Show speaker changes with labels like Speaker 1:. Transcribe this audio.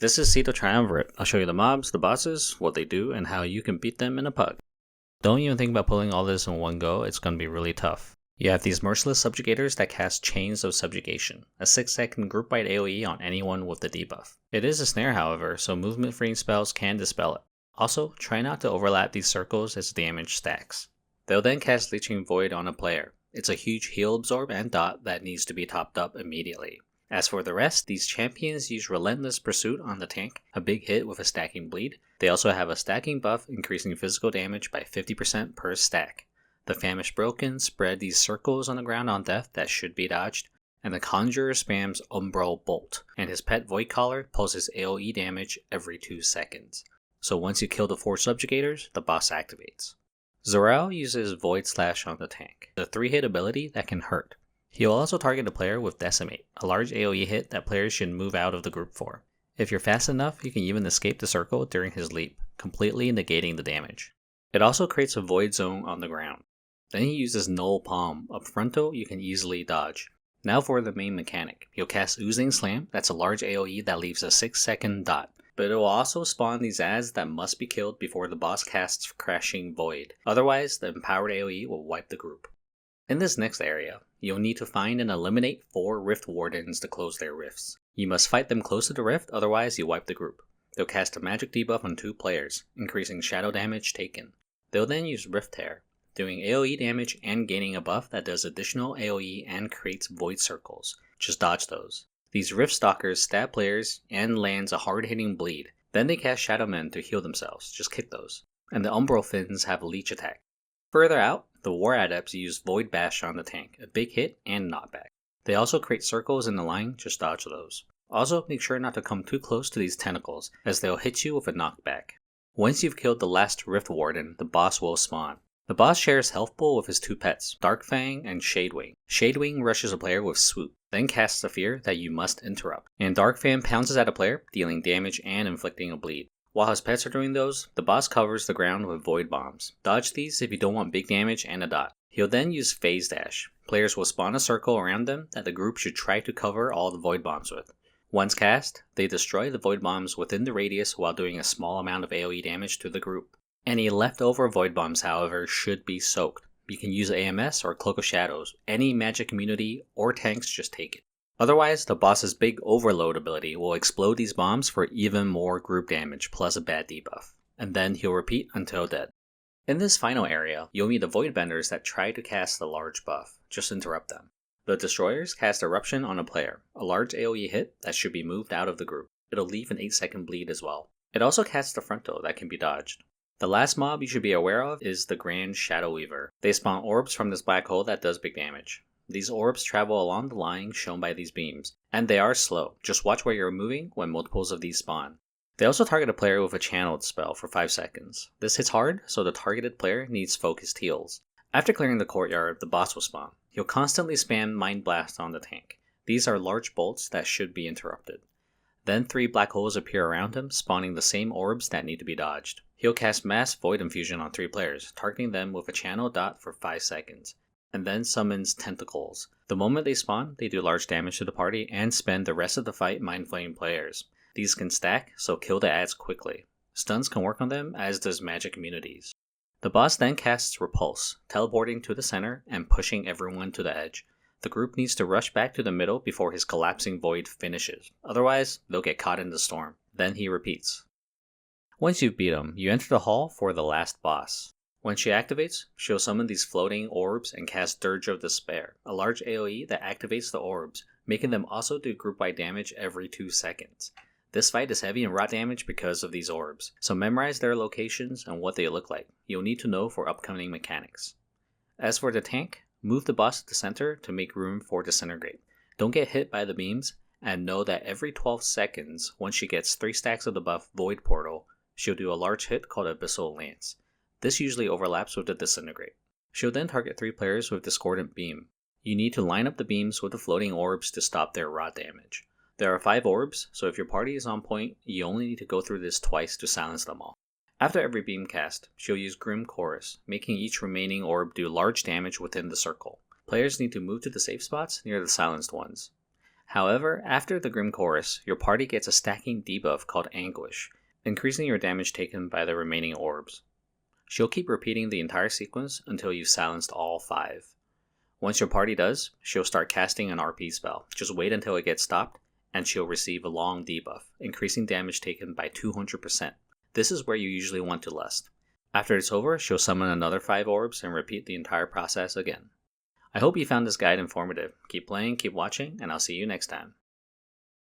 Speaker 1: This is the Triumvirate. I'll show you the mobs, the bosses, what they do, and how you can beat them in a pug. Don't even think about pulling all this in one go, it's going to be really tough. You have these merciless subjugators that cast Chains of Subjugation, a 6-second group-wide AoE on anyone with the debuff. It is a snare however, so movement freeing spells can dispel it. Also, try not to overlap these circles as damage stacks. They'll then cast Leeching Void on a player. It's a huge heal absorb and dot that needs to be topped up immediately. As for the rest, these champions use Relentless Pursuit on the tank, a big hit with a stacking bleed. They also have a stacking buff increasing physical damage by 50% per stack. The Famished Broken spread these circles on the ground on death that should be dodged, and the Conjurer spams Umbral Bolt, and his pet Void Collar pulses AoE damage every 2 seconds. So once you kill the 4 subjugators, the boss activates. Zuraal uses Void Slash on the tank, a 3-hit ability that can hurt. He will also target a player with Decimate, a large AoE hit that players should move out of the group for. If you're fast enough, you can even escape the circle during his leap, completely negating the damage. It also creates a void zone on the ground. Then he uses Null Palm, a frontal you can easily dodge. Now for the main mechanic. He'll cast Oozing Slam, that's a large AoE that leaves a 6-second dot. But it will also spawn these adds that must be killed before the boss casts Crashing Void. Otherwise, the empowered AoE will wipe the group. In this next area, you'll need to find and eliminate 4 Rift Wardens to close their rifts. You must fight them close to the rift, otherwise you wipe the group. They'll cast a magic debuff on 2 players, increasing shadow damage taken. They'll then use Rift Tear, doing AoE damage and gaining a buff that does additional AoE and creates void circles. Just dodge those. These Rift Stalkers stab players and lands a hard-hitting bleed. Then they cast Shadow Men to heal themselves, just kick those. And the Umbral Fins have a leech attack. Further out, the War Adepts use Void Bash on the tank, a big hit and knockback. They also create circles in the line, just dodge those. Also, make sure not to come too close to these tentacles, as they'll hit you with a knockback. Once you've killed the last Rift Warden, the boss will spawn. The boss shares Health Pool with his 2 pets, Darkfang and Shadewing. Shadewing rushes a player with Swoop, then casts a fear that you must interrupt. And Darkfang pounces at a player, dealing damage and inflicting a bleed. While his pets are doing those, the boss covers the ground with Void Bombs. Dodge these if you don't want big damage and a dot. He'll then use Phase Dash. Players will spawn a circle around them that the group should try to cover all the Void Bombs with. Once cast, they destroy the Void Bombs within the radius while doing a small amount of AoE damage to the group. Any leftover Void Bombs, however, should be soaked. You can use AMS or Cloak of Shadows. Any magic immunity or tanks just take it. Otherwise, the boss's big Overload ability will explode these bombs for even more group damage plus a bad debuff. And then he'll repeat until dead. In this final area, you'll meet the Voidbenders that try to cast the large buff. Just interrupt them. The Destroyers cast Eruption on a player, a large AoE hit that should be moved out of the group. It'll leave an 8-second bleed as well. It also casts the Frontal that can be dodged. The last mob you should be aware of is the Grand Shadow Weaver. They spawn orbs from this black hole that does big damage. These orbs travel along the line shown by these beams, and they are slow. Just watch where you're moving when multiples of these spawn. They also target a player with a channeled spell for 5 seconds. This hits hard, so the targeted player needs focused heals. After clearing the courtyard, the boss will spawn. He'll constantly spam Mind Blast on the tank. These are large bolts that should be interrupted. Then 3 black holes appear around him, spawning the same orbs that need to be dodged. He'll cast Mass Void Infusion on 3 players, targeting them with a channel dot for 5 seconds. And then summons Tentacles. The moment they spawn, they do large damage to the party and spend the rest of the fight mind-flaying players. These can stack, so kill the adds quickly. Stuns can work on them, as does magic immunities. The boss then casts Repulse, teleporting to the center and pushing everyone to the edge. The group needs to rush back to the middle before his collapsing void finishes, otherwise they'll get caught in the storm. Then he repeats. Once you've beat him, you enter the hall for the last boss. When she activates, she'll summon these floating orbs and cast Dirge of Despair, a large AoE that activates the orbs, making them also do group-wide damage every 2 seconds. This fight is heavy in rot damage because of these orbs, so memorize their locations and what they look like. You'll need to know for upcoming mechanics. As for the tank, move the boss to the center to make room for Disintegrate. Don't get hit by the beams, and know that every 12 seconds, once she gets 3 stacks of the buff Void Portal, she'll do a large hit called Abyssal Lance. This usually overlaps with the Disintegrate. She'll then target 3 players with Discordant Beam. You need to line up the beams with the floating orbs to stop their rot damage. There are 5 orbs, so if your party is on point, you only need to go through this twice to silence them all. After every beam cast, she'll use Grim Chorus, making each remaining orb do large damage within the circle. Players need to move to the safe spots near the silenced ones. However, after the Grim Chorus, your party gets a stacking debuff called Anguish, increasing your damage taken by the remaining orbs. She'll keep repeating the entire sequence until you've silenced all 5. Once your party does, she'll start casting an RP spell. Just wait until it gets stopped, and she'll receive a long debuff, increasing damage taken by 200%. This is where you usually want to lust. After it's over, she'll summon another 5 orbs and repeat the entire process again. I hope you found this guide informative. Keep playing, keep watching, and I'll see you next time.